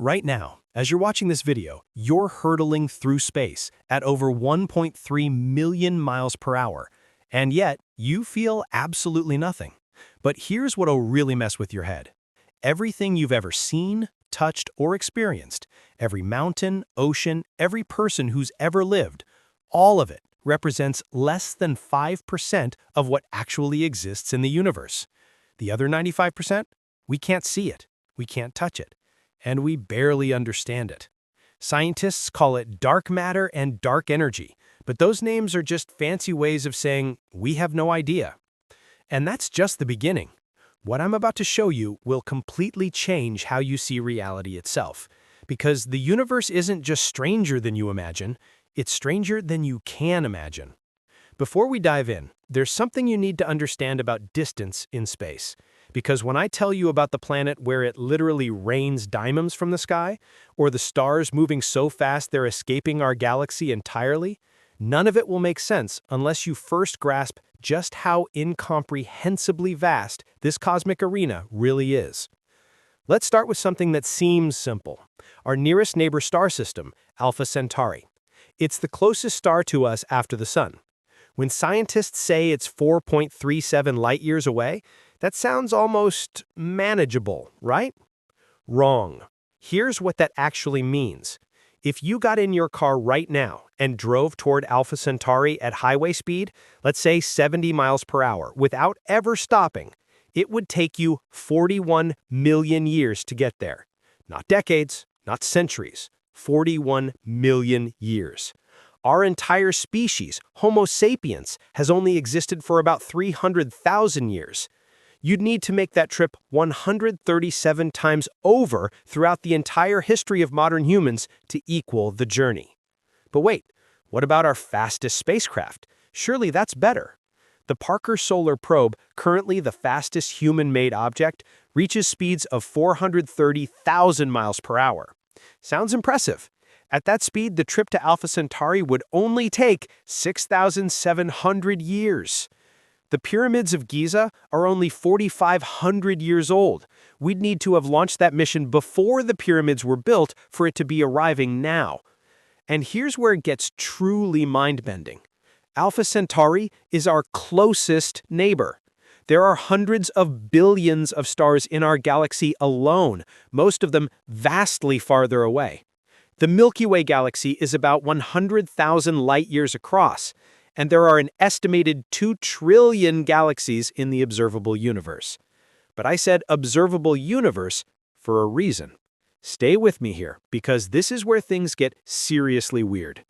Right now, as you're watching this video, you're hurtling through space at over 1.3 million miles per hour, and yet you feel absolutely nothing. But here's what'll really mess with your head. Everything you've ever seen, touched, or experienced, every mountain, ocean, every person who's ever lived, all of it represents less than 5% of what actually exists in the universe. The other 95%? We can't see it, we can't touch it, and we barely understand it. Scientists call it dark matter and dark energy, but those names are just fancy ways of saying we have no idea. And that's just the beginning. What I'm about to show you will completely change how you see reality itself, because the universe isn't just stranger than you imagine, it's stranger than you can imagine. Before we dive in, there's something you need to understand about distance in space. Because when I tell you about the planet where it literally rains diamonds from the sky, or the stars moving so fast they're escaping our galaxy entirely, none of it will make sense unless you first grasp just how incomprehensibly vast this cosmic arena really is. Let's start with something that seems simple. Our nearest neighbor star system, Alpha Centauri. It's the closest star to us after the Sun. When scientists say it's 4.37 light-years away, that sounds almost manageable, right? Wrong. Here's what that actually means. If you got in your car right now and drove toward Alpha Centauri at highway speed, let's say 70 miles per hour, without ever stopping, it would take you 41 million years to get there. Not decades, not centuries, 41 million years. Our entire species, Homo sapiens, has only existed for about 300,000 years. You'd need to make that trip 137 times over throughout the entire history of modern humans to equal the journey. But wait, what about our fastest spacecraft? Surely that's better. The Parker Solar Probe, currently the fastest human-made object, reaches speeds of 430,000 miles per hour. Sounds impressive. At that speed, the trip to Alpha Centauri would only take 6,700 years. The pyramids of Giza are only 4,500 years old. We'd need to have launched that mission before the pyramids were built for it to be arriving now. And here's where it gets truly mind-bending. Alpha Centauri is our closest neighbor. There are hundreds of billions of stars in our galaxy alone, most of them vastly farther away. The Milky Way galaxy is about 100,000 light-years across, and there are an estimated 2 trillion galaxies in the observable universe. But I said observable universe for a reason. Stay with me here, because this is where things get seriously weird.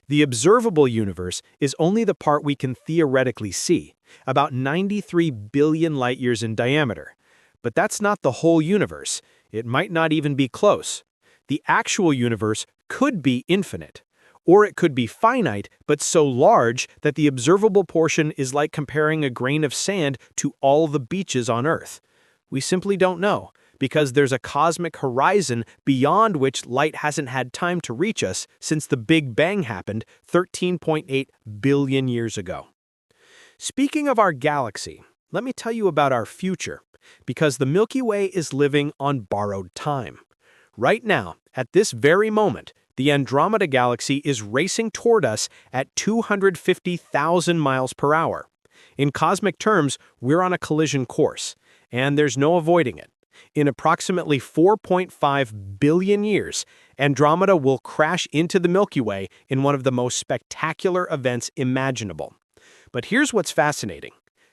The observable universe is only the part we can theoretically see, about 93 billion light-years in diameter. But that's not the whole universe. It might not even be close. The actual universe could be infinite. Or it could be finite, but so large that the observable portion is like comparing a grain of sand to all the beaches on Earth. We simply don't know, because there's a cosmic horizon beyond which light hasn't had time to reach us since the Big Bang happened 13.8 billion years ago. Speaking of our galaxy, let me tell you about our future, because the Milky Way is living on borrowed time. Right now, at this very moment, the Andromeda galaxy is racing toward us at 250,000 miles per hour. In cosmic terms, we're on a collision course, and there's no avoiding it. In approximately 4.5 billion years, Andromeda will crash into the Milky Way in one of the most spectacular events imaginable. But here's what's fascinating.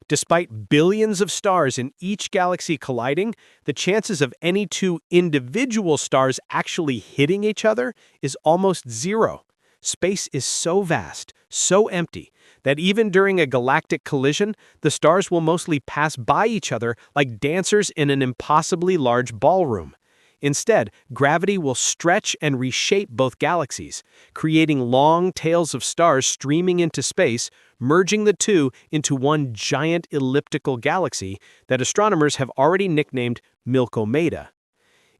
Despite billions of stars in each galaxy colliding, the chances of any two individual stars actually hitting each other is almost zero. Space is so vast, so empty, that even during a galactic collision, the stars will mostly pass by each other like dancers in an impossibly large ballroom. Instead, gravity will stretch and reshape both galaxies, creating long tails of stars streaming into space, merging the two into one giant elliptical galaxy that astronomers have already nicknamed Milkomeda.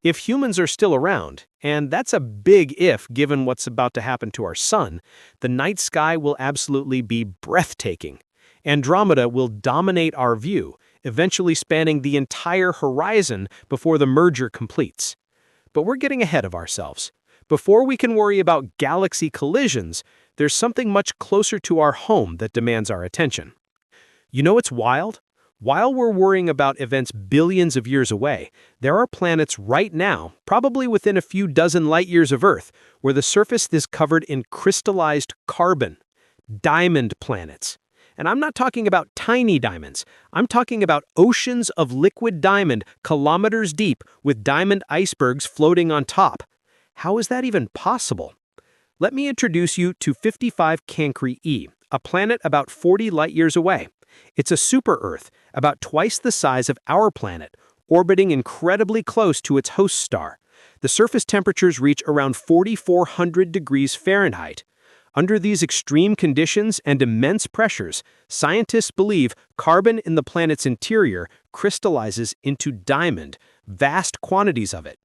If humans are still around, and that's a big if given what's about to happen to our sun, the night sky will absolutely be breathtaking. Andromeda will dominate our view, eventually spanning the entire horizon before the merger completes. But we're getting ahead of ourselves. Before we can worry about galaxy collisions, there's something much closer to our home that demands our attention. You know what's wild? While we're worrying about events billions of years away, there are planets right now, probably within a few dozen light years of Earth, where the surface is covered in crystallized carbon. Diamond planets. And I'm not talking about tiny diamonds. I'm talking about oceans of liquid diamond kilometers deep with diamond icebergs floating on top. How is that even possible? Let me introduce you to 55 Cancri e, a planet about 40 light-years away. It's a super-Earth, about twice the size of our planet, orbiting incredibly close to its host star. The surface temperatures reach around 4,400 degrees Fahrenheit. Under these extreme conditions and immense pressures, scientists believe carbon in the planet's interior crystallizes into diamond, vast quantities of it.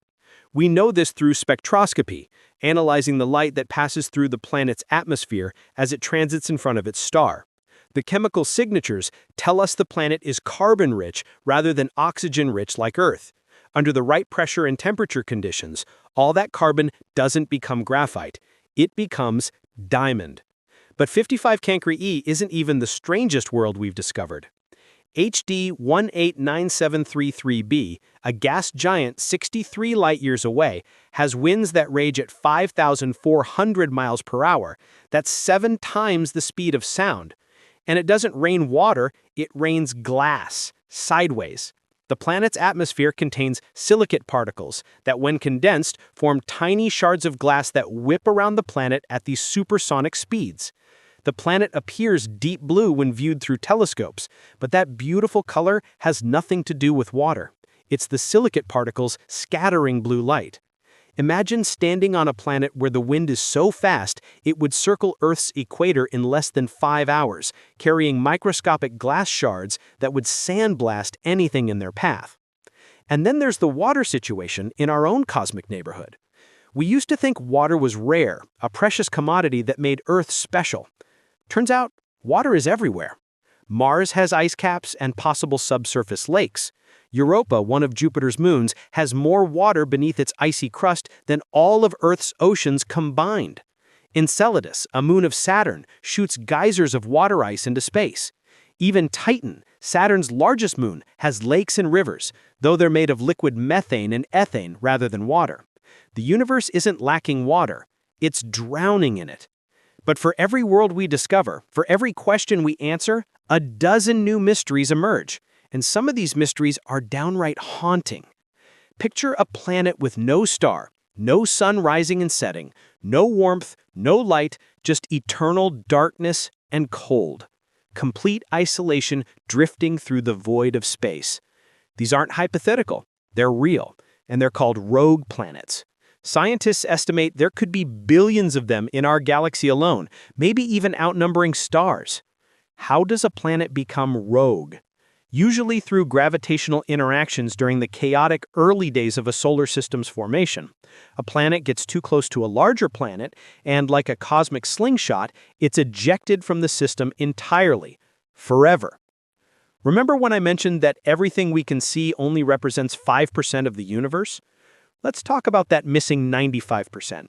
We know this through spectroscopy, analyzing the light that passes through the planet's atmosphere as it transits in front of its star. The chemical signatures tell us the planet is carbon-rich rather than oxygen-rich like Earth. Under the right pressure and temperature conditions, all that carbon doesn't become graphite. It becomes diamond. But 55 Cancri e isn't even the strangest world we've discovered. HD 189733b, a gas giant 63 light-years away, has winds that rage at 5,400 miles per hour. That's 7 times the speed of sound. And it doesn't rain water, it rains glass, sideways. The planet's atmosphere contains silicate particles that, when condensed, form tiny shards of glass that whip around the planet at these supersonic speeds. The planet appears deep blue when viewed through telescopes, but that beautiful color has nothing to do with water. It's the silicate particles scattering blue light. Imagine standing on a planet where the wind is so fast it would circle Earth's equator in less than 5 hours, carrying microscopic glass shards that would sandblast anything in their path. And then there's the water situation in our own cosmic neighborhood. We used to think water was rare, a precious commodity that made Earth special. Turns out, water is everywhere. Mars has ice caps and possible subsurface lakes. Europa, one of Jupiter's moons, has more water beneath its icy crust than all of Earth's oceans combined. Enceladus, a moon of Saturn, shoots geysers of water ice into space. Even Titan, Saturn's largest moon, has lakes and rivers, though they're made of liquid methane and ethane rather than water. The universe isn't lacking water, it's drowning in it. But for every world we discover, for every question we answer, a dozen new mysteries emerge. And some of these mysteries are downright haunting. Picture a planet with no star, no sun rising and setting, no warmth, no light, just eternal darkness and cold. Complete isolation drifting through the void of space. These aren't hypothetical, they're real, and they're called rogue planets. Scientists estimate there could be billions of them in our galaxy alone, maybe even outnumbering stars. How does a planet become rogue? Usually through gravitational interactions during the chaotic early days of a solar system's formation. A planet gets too close to a larger planet, and like a cosmic slingshot, it's ejected from the system entirely, forever. Remember when I mentioned that everything we can see only represents 5% of the universe? Let's talk about that missing 95%.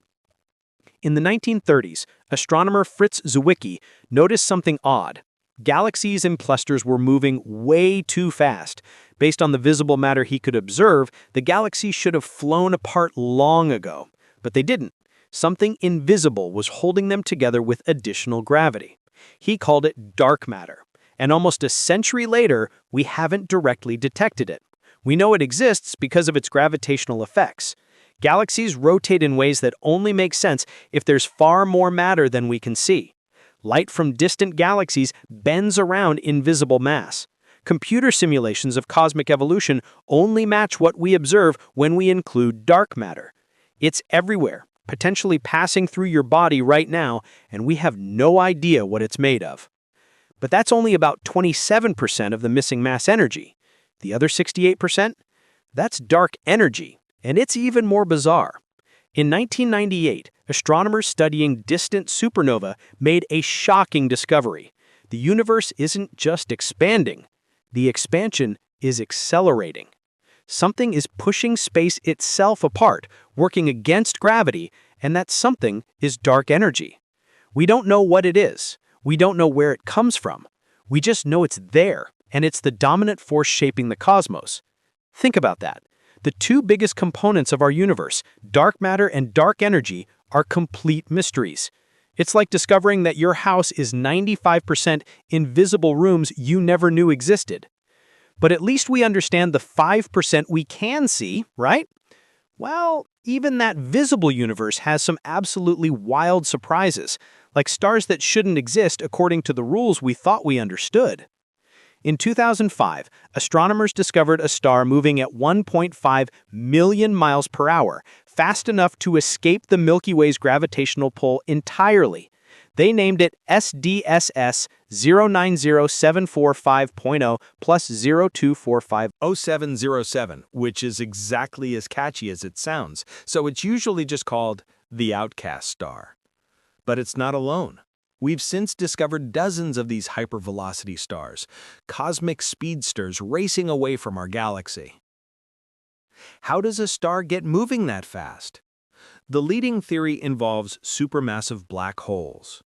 In the 1930s, astronomer Fritz Zwicky noticed something odd. Galaxies and clusters were moving way too fast. Based on the visible matter he could observe, the galaxies should have flown apart long ago. But they didn't. Something invisible was holding them together with additional gravity. He called it dark matter. And almost a century later, we haven't directly detected it. We know it exists because of its gravitational effects. Galaxies rotate in ways that only make sense if there's far more matter than we can see. Light from distant galaxies bends around invisible mass. Computer simulations of cosmic evolution only match what we observe when we include dark matter. It's everywhere, potentially passing through your body right now, and we have no idea what it's made of. But that's only about 27% of the missing mass energy. The other 68%? That's dark energy, and it's even more bizarre. In 1998, astronomers studying distant supernova made a shocking discovery. The universe isn't just expanding. The expansion is accelerating. Something is pushing space itself apart, working against gravity, and that something is dark energy. We don't know what it is. We don't know where it comes from. We just know it's there, and it's the dominant force shaping the cosmos. Think about that. The two biggest components of our universe, dark matter and dark energy, are complete mysteries. It's like discovering that your house is 95% invisible rooms you never knew existed. But at least we understand the 5% we can see, right? Well, even that visible universe has some absolutely wild surprises, like stars that shouldn't exist according to the rules we thought we understood. In 2005, astronomers discovered a star moving at 1.5 million miles per hour, fast enough to escape the Milky Way's gravitational pull entirely. They named it SDSS 090745.0 plus 02450707, which is exactly as catchy as it sounds, so it's usually just called the outcast star. But it's not alone. We've since discovered dozens of these hypervelocity stars, cosmic speedsters racing away from our galaxy. How does a star get moving that fast? The leading theory involves supermassive black holes.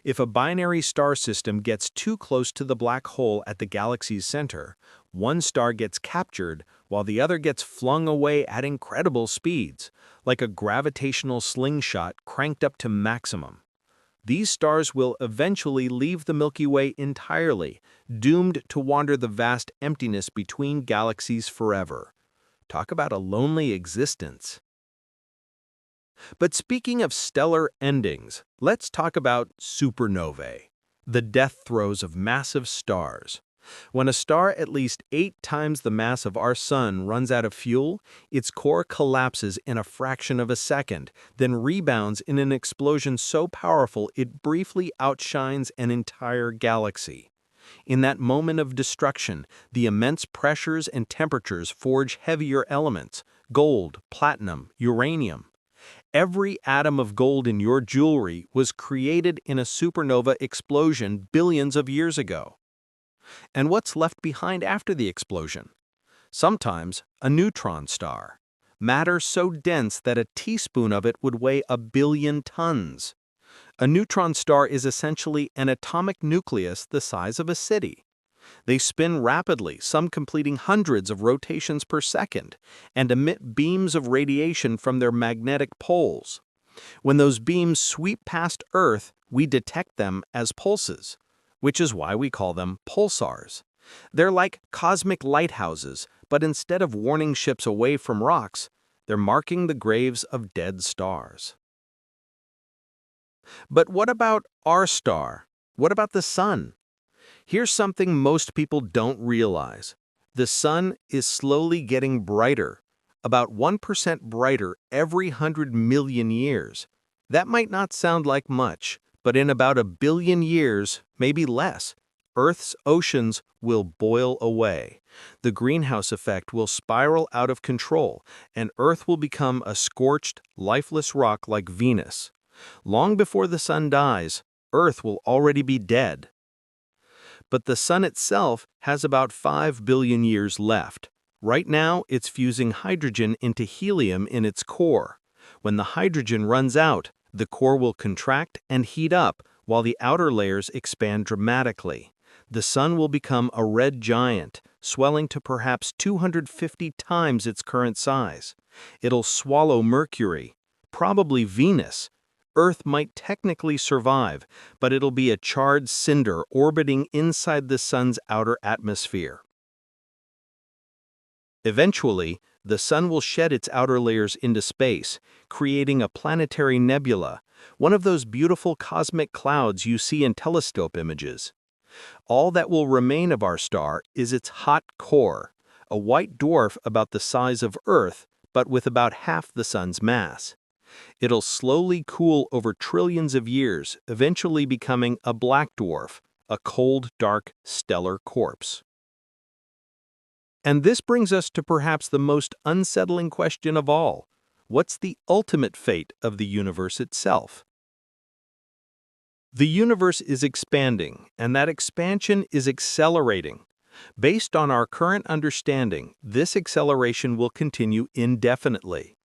If a binary star system gets too close to the black hole at the galaxy's center, one star gets captured while the other gets flung away at incredible speeds, like a gravitational slingshot cranked up to maximum. These stars will eventually leave the Milky Way entirely, doomed to wander the vast emptiness between galaxies forever. Talk about a lonely existence. But speaking of stellar endings, let's talk about supernovae, the death throes of massive stars. When a star at least 8 times the mass of our Sun runs out of fuel, its core collapses in a fraction of a second, then rebounds in an explosion so powerful it briefly outshines an entire galaxy. In that moment of destruction, the immense pressures and temperatures forge heavier elements: gold, platinum, uranium. Every atom of gold in your jewelry was created in a supernova explosion billions of years ago. And what's left behind after the explosion? Sometimes a neutron star. Matter so dense that a teaspoon of it would weigh 1 billion tons. A neutron star is essentially an atomic nucleus the size of a city. They spin rapidly, some completing hundreds of rotations per second, and emit beams of radiation from their magnetic poles. When those beams sweep past Earth, we detect them as pulses, which is why we call them pulsars. They're like cosmic lighthouses, but instead of warning ships away from rocks, they're marking the graves of dead stars. But what about our star? What about the Sun? Here's something most people don't realize. The Sun is slowly getting brighter, about 1% brighter every 100 million years. That might not sound like much, but in about 1 billion years, maybe less, Earth's oceans will boil away. The greenhouse effect will spiral out of control, and Earth will become a scorched, lifeless rock like Venus. Long before the Sun dies, Earth will already be dead. But the Sun itself has about 5 billion years left. Right now, it's fusing hydrogen into helium in its core. When the hydrogen runs out, the core will contract and heat up while the outer layers expand dramatically. The Sun will become a red giant, swelling to perhaps 250 times its current size. It'll swallow Mercury, probably Venus. Earth might technically survive, but it'll be a charred cinder orbiting inside the Sun's outer atmosphere. Eventually, the Sun will shed its outer layers into space, creating a planetary nebula, one of those beautiful cosmic clouds you see in telescope images. All that will remain of our star is its hot core, a white dwarf about the size of Earth, but with about half the Sun's mass. It'll slowly cool over trillions of years, eventually becoming a black dwarf, a cold, dark, stellar corpse. And this brings us to perhaps the most unsettling question of all. What's the ultimate fate of the universe itself? The universe is expanding, and that expansion is accelerating. Based on our current understanding, this acceleration will continue indefinitely.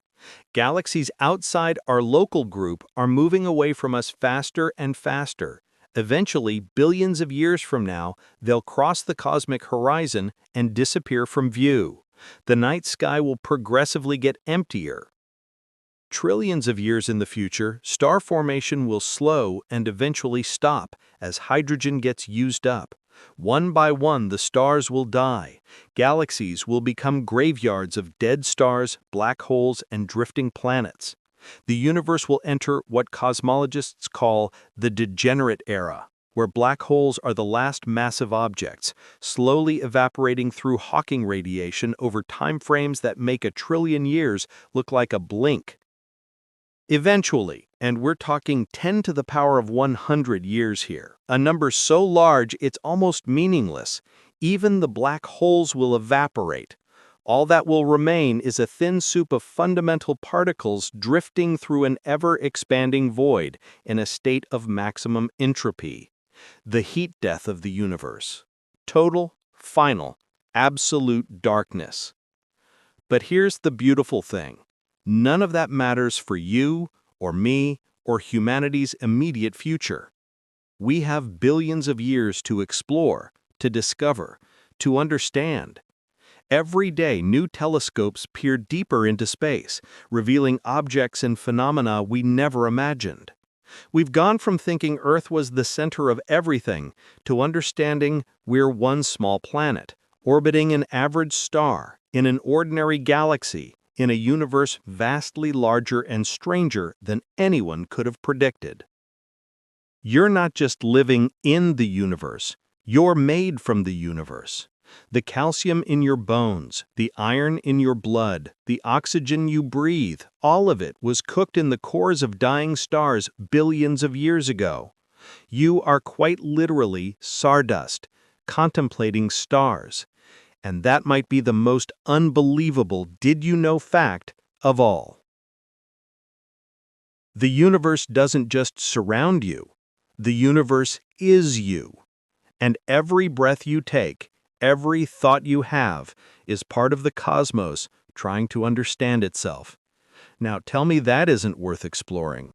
Galaxies outside our local group are moving away from us faster and faster. Eventually, billions of years from now, they'll cross the cosmic horizon and disappear from view. The night sky will progressively get emptier. Trillions of years in the future, star formation will slow and eventually stop as hydrogen gets used up. One by one, the stars will die. Galaxies will become graveyards of dead stars, black holes, and drifting planets. The universe will enter what cosmologists call the degenerate era, where black holes are the last massive objects, slowly evaporating through Hawking radiation over timeframes that make a trillion years look like a blink. Eventually, and we're talking 10 to the power of 100 years here, a number so large it's almost meaningless, even the black holes will evaporate. All that will remain is a thin soup of fundamental particles drifting through an ever-expanding void in a state of maximum entropy. The heat death of the universe. Total, final, absolute darkness. But here's the beautiful thing. None of that matters for you, or me, or humanity's immediate future. We have billions of years to explore, to discover, to understand. Every day, new telescopes peer deeper into space, revealing objects and phenomena we never imagined. We've gone from thinking Earth was the center of everything to understanding we're one small planet, orbiting an average star, in an ordinary galaxy, in a universe vastly larger and stranger than anyone could have predicted. You're not just living in the universe, you're made from the universe. The calcium in your bones, the iron in your blood, the oxygen you breathe, all of it was cooked in the cores of dying stars billions of years ago. You are quite literally stardust, contemplating stars. And that might be the most unbelievable did-you-know fact of all. The universe doesn't just surround you. The universe is you. And every breath you take, every thought you have, is part of the cosmos trying to understand itself. Now tell me that isn't worth exploring.